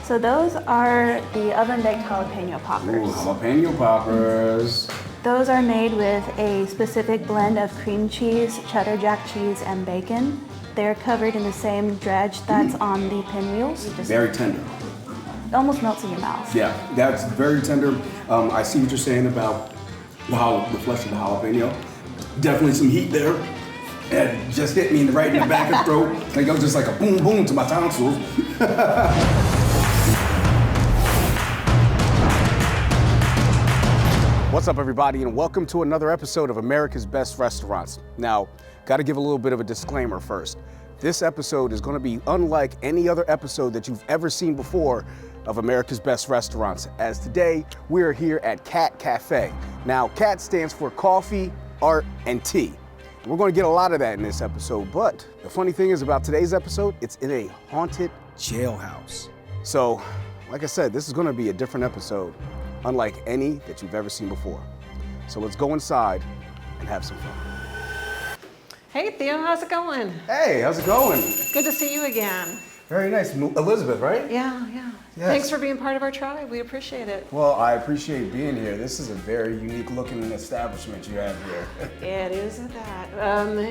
So those are the oven-baked jalapeno poppers. Ooh, jalapeno poppers. Those are made with a specific blend of cream cheese, cheddar jack cheese, and bacon. They're covered in the same dredge that's on the pinwheels. Very tender. It almost melts in your mouth. Yeah, that's very tender. I see what you're saying about the flesh of the jalapeno. Definitely some heat there. It just hit me right in the back of the throat. Like it was just like a boom boom to my tonsils. What's up, everybody, and welcome to another episode of America's Best Restaurants. Now, got to give a little bit of a disclaimer first. This episode is going to be unlike any other episode that you've ever seen before of America's Best Restaurants, as today we are here at C.A.T Cafe. Now, C.A.T stands for coffee, art, and tea. We're going to get a lot of that in this episode, but the funny thing is about today's episode, it's in a haunted jailhouse. So, like I said, this is going to be a different episode, unlike any that you've ever seen before. So let's go inside and have some fun. Hey Theo, how's it going? Hey, how's it going? Good to see you again. Very nice. Elizabeth, right? Yeah. Yes. Thanks for being part of our tribe. We appreciate it. Well, I appreciate being here. This is a very unique looking establishment you have here. It is that.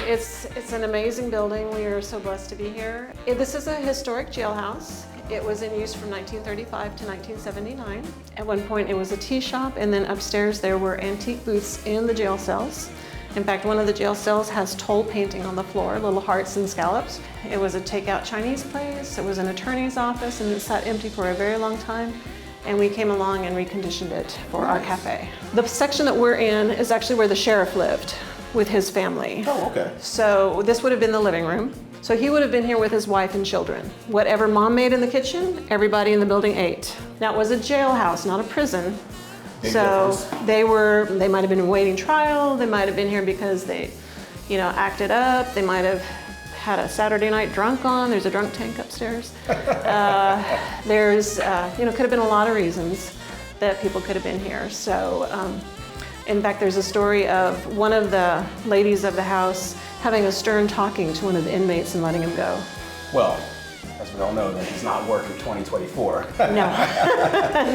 It's an amazing building. We are so blessed to be here. This is a historic jailhouse. It was in use from 1935 to 1979. At one point it was a tea shop, and then upstairs there were antique booths in the jail cells. In fact, one of the jail cells has toll painting on the floor, little hearts and scallops. It was a takeout Chinese place. It was an attorney's office, and it sat empty for a very long time. And we came along and reconditioned it for our cafe. The section that we're in is actually where the sheriff lived with his family. Oh, okay. So this would have been the living room. So he would have been here with his wife and children. Whatever mom made in the kitchen, everybody in the building ate. Now it was a jailhouse, not a prison. So they might have been awaiting trial. They might have been here because they, acted up. They might have had a Saturday night drunk on. There's a drunk tank upstairs. Could have been a lot of reasons that people could have been here. So, in fact, there's a story of one of the ladies of the house having a stern talking to one of the inmates and letting him go. Well, as we all know, that does not work in 2024. No,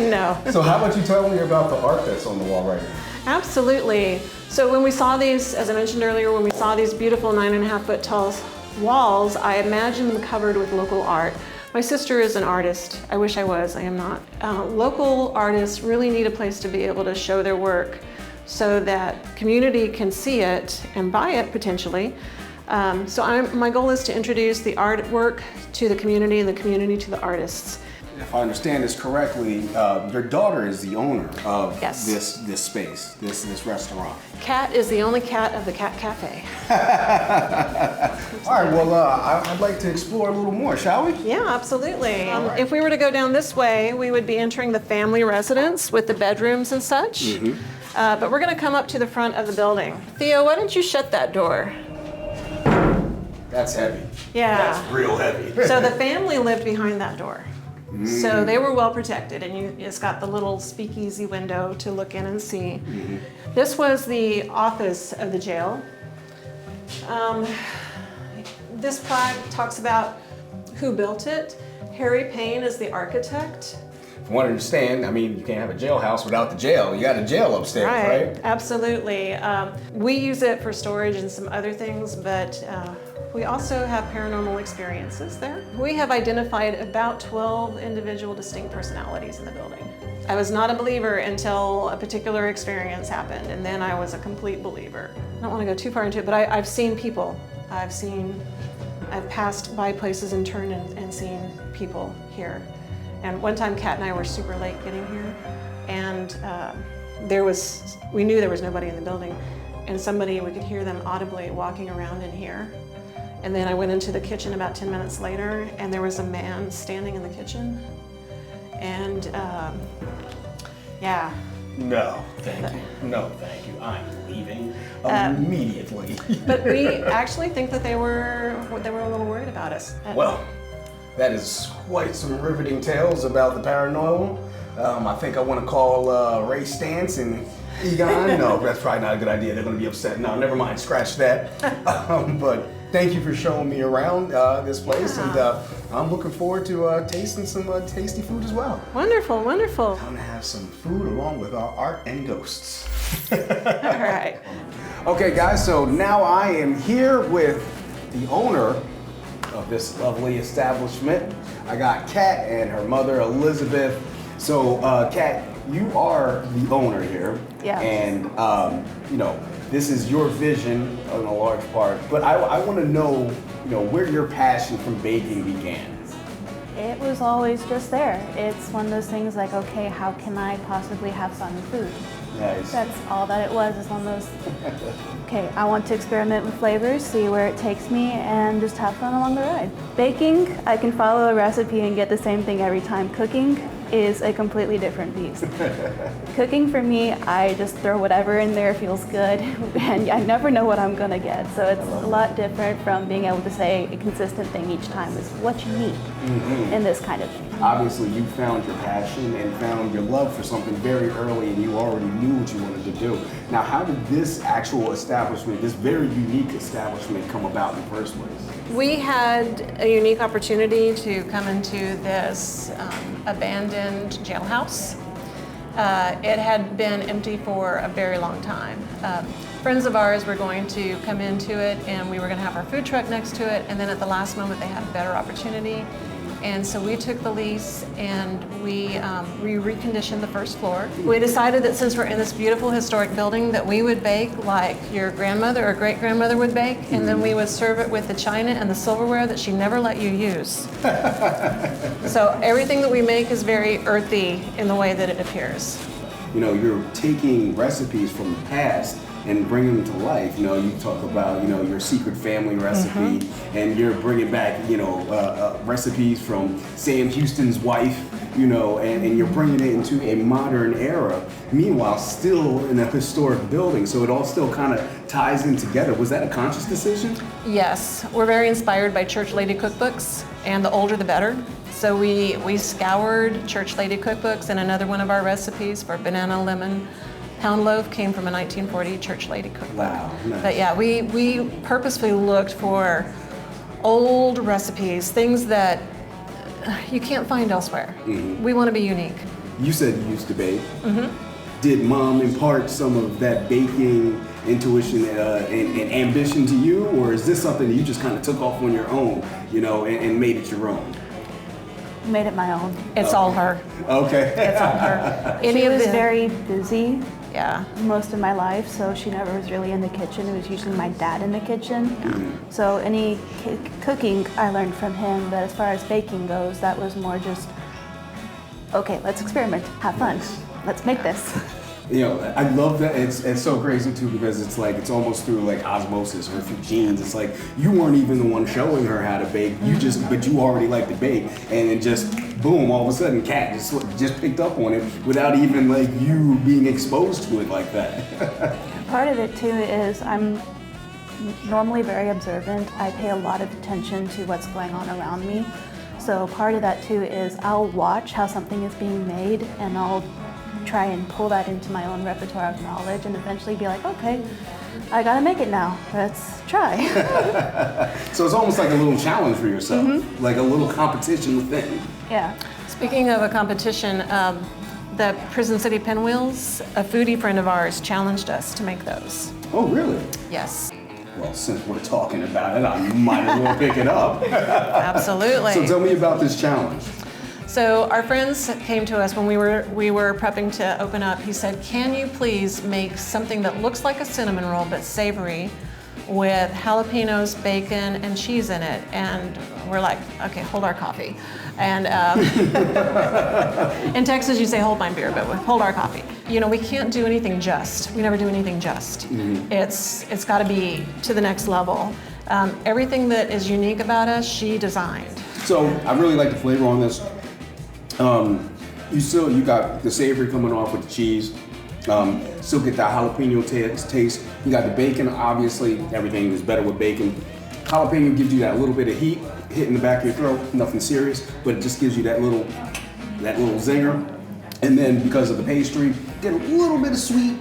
no. So how about you tell me about the art that's on the wall right here? Absolutely. So when we saw these, as I mentioned earlier, when we saw these beautiful 9.5 foot tall walls, I imagined them covered with local art. My sister is an artist. I wish I was, I am not. Local artists really need a place to be able to show their work so that community can see it and buy it potentially. My goal is to introduce the artwork to the community and the community to the artists. If I understand this correctly, your daughter is the owner of Yes. this space, this restaurant. C.A.T is the only cat of the C.A.T Cafe. All right, well, I'd like to explore a little more, shall we? Yeah, absolutely. Right. If we were to go down this way, we would be entering the family residence with the bedrooms and such. Mm-hmm. But we're going to come up to the front of the building. Theo, why don't you shut that door? That's heavy. Yeah. That's real heavy. So the family lived behind that door. So they were well protected, and it's got the little speakeasy window to look in and see. Mm-hmm. This was the office of the jail. This plaque talks about who built it. Harry Payne is the architect. From what I understand, you can't have a jailhouse without the jail. You got a jail upstairs, right? Absolutely. We use it for storage and some other things, but we also have paranormal experiences there. We have identified about 12 individual distinct personalities in the building. I was not a believer until a particular experience happened, and then I was a complete believer. I don't want to go too far into it, but I've seen people. I've passed by places and turned and seen people here. And one time C.A.T and I were super late getting here, and we knew there was nobody in the building, and we could hear them audibly walking around in here. And then I went into the kitchen about 10 minutes later, and there was a man standing in the kitchen. And yeah. No, thank you. No, thank you. I'm leaving immediately. But we actually think that they were a little worried about us. Well, that is quite some riveting tales about the paranormal. I think I want to call Ray Stantz and Egon. No, that's probably not a good idea. They're going to be upset. No, never mind. Scratch that. But thank you for showing me around this place. Yeah. And I'm looking forward to tasting some tasty food as well. Wonderful, wonderful. I'm gonna have some food along with our art and ghosts. All right. Okay, guys, so now I am here with the owner of this lovely establishment. I got Kat and her mother, Elizabeth. So, Kat, you are the owner here. Yeah. And, you know, this is your vision in a large part, but I want to know, you know, where your passion from baking began. It was always just there. It's one of those things like, okay, how can I possibly have fun with food? Nice. That's all that it was. It's one of those, okay, I want to experiment with flavors, see where it takes me, and just have fun along the ride. Baking, I can follow a recipe and get the same thing every time. Cooking is a completely different beast. Cooking for me, I just throw whatever in there, feels good, and I never know what I'm gonna get. So it's a lot different from being able to say a consistent thing each time is what you need in this kind of thing. Obviously, you found your passion and found your love for something very early, and you already knew what you wanted to do. Now, how did this actual establishment, this very unique establishment, come about in the first place? We had a unique opportunity to come into this abandoned jailhouse. It had been empty for a very long time. Friends of ours were going to come into it, and we were going to have our food truck next to it, and then at the last moment they had a better opportunity. And so we took the lease and we reconditioned the first floor. We decided that since we're in this beautiful historic building that we would bake like your grandmother or great-grandmother would bake, and then we would serve it with the china and the silverware that she never let you use. So everything that we make is very earthy in the way that it appears. You know, you're taking recipes from the past and bringing them to life. You know, you talk about, you know, your secret family recipe, and you're bringing back, you know, recipes from Sam Houston's wife, you know, and you're bringing it into a modern era, meanwhile still in a historic building, so it all still kind of ties in together. Was that a conscious decision? Yes, we're very inspired by church lady cookbooks, and the older the better. So we scoured church lady cookbooks, and another one of our recipes for banana lemon pound loaf came from a 1940 church lady cookbook. Wow, nice. But yeah, we purposefully looked for old recipes, things that you can't find elsewhere. We want to be unique. You said you used to bake. Did mom impart some of that baking intuition and ambition to you, or is this something that you just kind of took off on your own, you know, and made it your own? Made it my own. It's all her. Okay. It's all her. She was very busy Yeah. most of my life, so she never was really in the kitchen. It was usually my dad in the kitchen. So any cooking I learned from him, but as far as baking goes, that was more just, okay, let's experiment, have fun, let's make this. You know, I love that. It's so crazy too, because it's like it's almost through like osmosis or through genes. It's like you weren't even the one showing her how to bake. But you already like to bake, and then just boom, all of a sudden, Kat just picked up on it without even like you being exposed to it like that. Part of it too is I'm normally very observant. I pay a lot of attention to what's going on around me. So part of that too is I'll watch how something is being made, and I'll try and pull that into my own repertoire of knowledge, and eventually be like, okay, I gotta make it now. Let's try. So it's almost like a little challenge for yourself, like a little competition within. Yeah. Speaking of a competition, the Prison City Pinwheels, a foodie friend of ours challenged us to make those. Oh, really? Yes. Well, since we're talking about it, I might as well pick it up. Absolutely. So tell me about this challenge. So our friends came to us when we were prepping to open up. He said, "Can you please make something that looks like a cinnamon roll but savory, with jalapenos, bacon, and cheese in it?" And we're like, "Okay, hold our coffee." And in Texas, you say "hold my beer," but hold our coffee. You know, we can't do anything just. We never do anything just. It's got to be to the next level. Everything that is unique about us, she designed. So I really like the flavor on this. You got the savory coming off with the cheese. Still get that jalapeno taste. You got the bacon, obviously. Everything is better with bacon. Jalapeno gives you that little bit of heat hitting the back of your throat. Nothing serious, but it just gives you that little zinger. And then because of the pastry, get a little bit of sweet,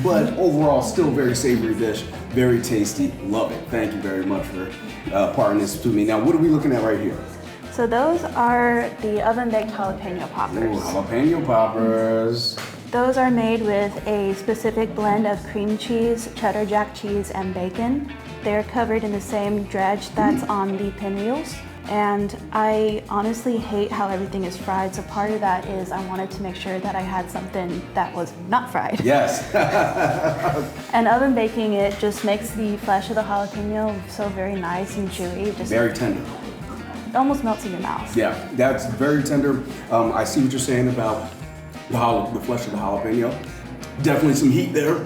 but overall still very savory dish, very tasty. Love it. Thank you very much for partnering this to me. Now, what are we looking at right here? So those are the oven-baked jalapeno poppers. Ooh, jalapeno poppers. Those are made with a specific blend of cream cheese, cheddar jack cheese, and bacon. They're covered in the same dredge that's on the pinwheels. And I honestly hate how everything is fried, so part of that is I wanted to make sure that I had something that was not fried. Yes. And oven baking it just makes the flesh of the jalapeno so very nice and chewy. Just Very tender. It almost melts in your mouth. Yeah, that's very tender. I see what you're saying about the flesh of the jalapeno. Definitely some heat there.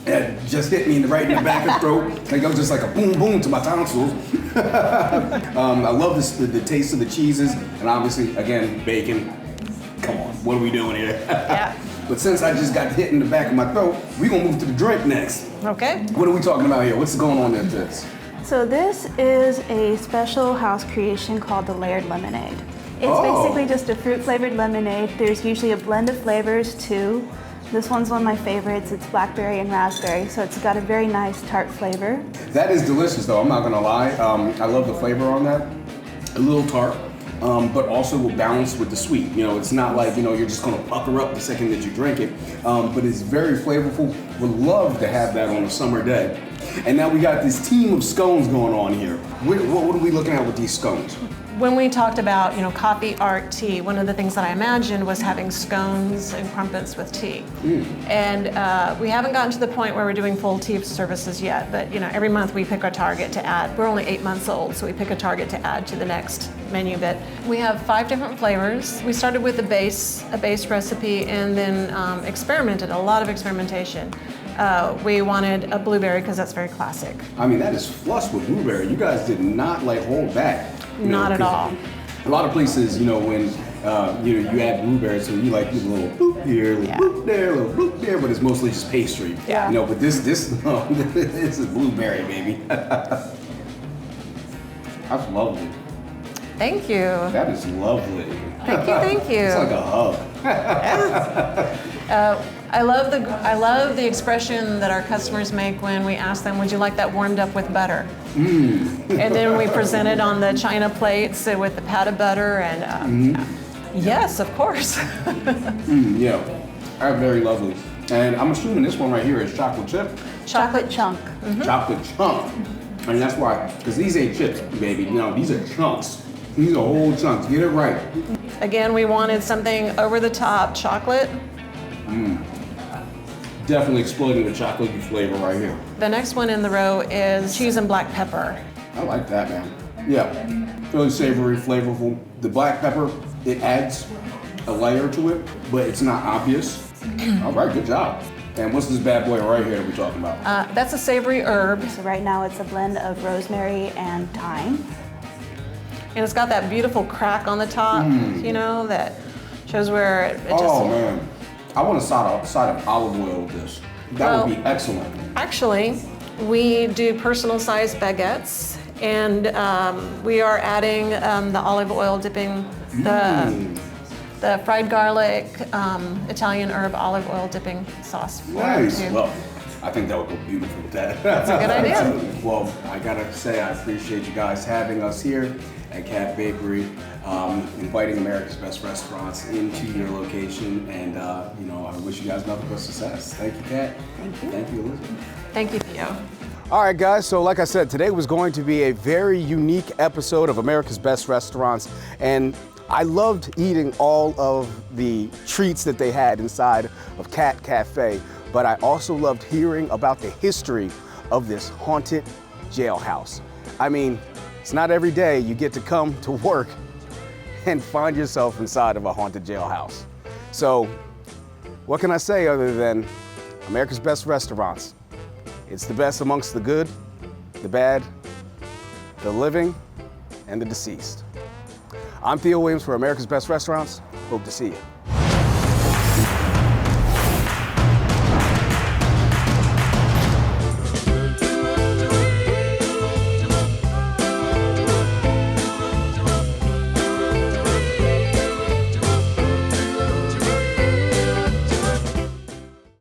It just hit me right in the back of the throat. Like it was just like a boom, boom to my tonsils. I love the taste of the cheeses, and obviously, again, bacon. Come on, what are we doing here? Yeah. But since I just got hit in the back of my throat, we're gonna move to the drink next. Okay. What are we talking about here? What's going on with this? So this is a special house creation called the layered lemonade. It's Oh. basically just a fruit-flavored lemonade. There's usually a blend of flavors too. This one's one of my favorites. It's blackberry and raspberry, so it's got a very nice tart flavor. That is delicious, though. I'm not gonna lie. I love the flavor on that. A little tart, but also will balance with the sweet. You know, it's not like you're just gonna pucker up the second that you drink it. But it's very flavorful. Would love to have that on a summer day. And now we got this team of scones going on here. What are we looking at with these scones? When we talked about, coffee, art, tea, one of the things that I imagined was having scones and crumpets with tea. And we haven't gotten to the point where we're doing full tea services yet, but every month we pick a target to add. We're only 8 months old, so we pick a target to add to the next menu bit. We have 5 different flavors. We started with a base recipe, and then experimented, a lot of experimentation. We wanted a blueberry because that's very classic. I mean, that is flush with blueberry. You guys did not hold back. Not at all. A lot of places, when you add blueberries, so you like a little bloop here, a little bloop there, a little bloop there, but it's mostly just pastry. Yeah. But this this is blueberry, baby. That's lovely. Thank you. That is lovely. Thank you. It's like a hug. I love the expression that our customers make when we ask them, would you like that warmed up with butter? And then we present it on the china plates with the pat of butter, and yes, of course. Yeah, that's very lovely. And I'm assuming this one right here is chocolate chip. Chocolate chunk. Chocolate chunk. And that's why, because these ain't chips, baby. These are chunks. These are whole chunks. Get it right. Again, we wanted something over the top chocolate. Definitely exploding the chocolatey flavor right here. The next one in the row is cheese and black pepper. I like that, man. Yeah, really savory, flavorful. The black pepper, it adds a layer to it, but it's not obvious. All right, good job. And what's this bad boy right here that we're talking about? That's a savory herb, So right now it's a blend of rosemary and thyme. and it's got that beautiful crack on the top, that shows where it just... Oh, man. I want a side of olive oil with this. That would be excellent. Actually, we do personal sized baguettes, and we are adding the olive oil dipping, the fried garlic, Italian herb olive oil dipping sauce. Nice. Well, I think that would go beautiful with that. That's a good idea. Well, I gotta say, I appreciate you guys having us here at C.A.T Bakery, inviting America's Best Restaurants into your location, and I wish you guys nothing but success. Thank you, C.A.T. Thank you. Thank you, Elizabeth. Thank you, Theo. All right, guys, so like I said, today was going to be a very unique episode of America's Best Restaurants, and I loved eating all of the treats that they had inside of C.A.T Cafe, but I also loved hearing about the history of this haunted jailhouse. I mean, it's not every day you get to come to work and find yourself inside of a haunted jailhouse. So, what can I say other than America's Best Restaurants? It's the best amongst the good, the bad, the living, and the deceased. I'm Theo Williams for America's Best Restaurants. Hope to see you.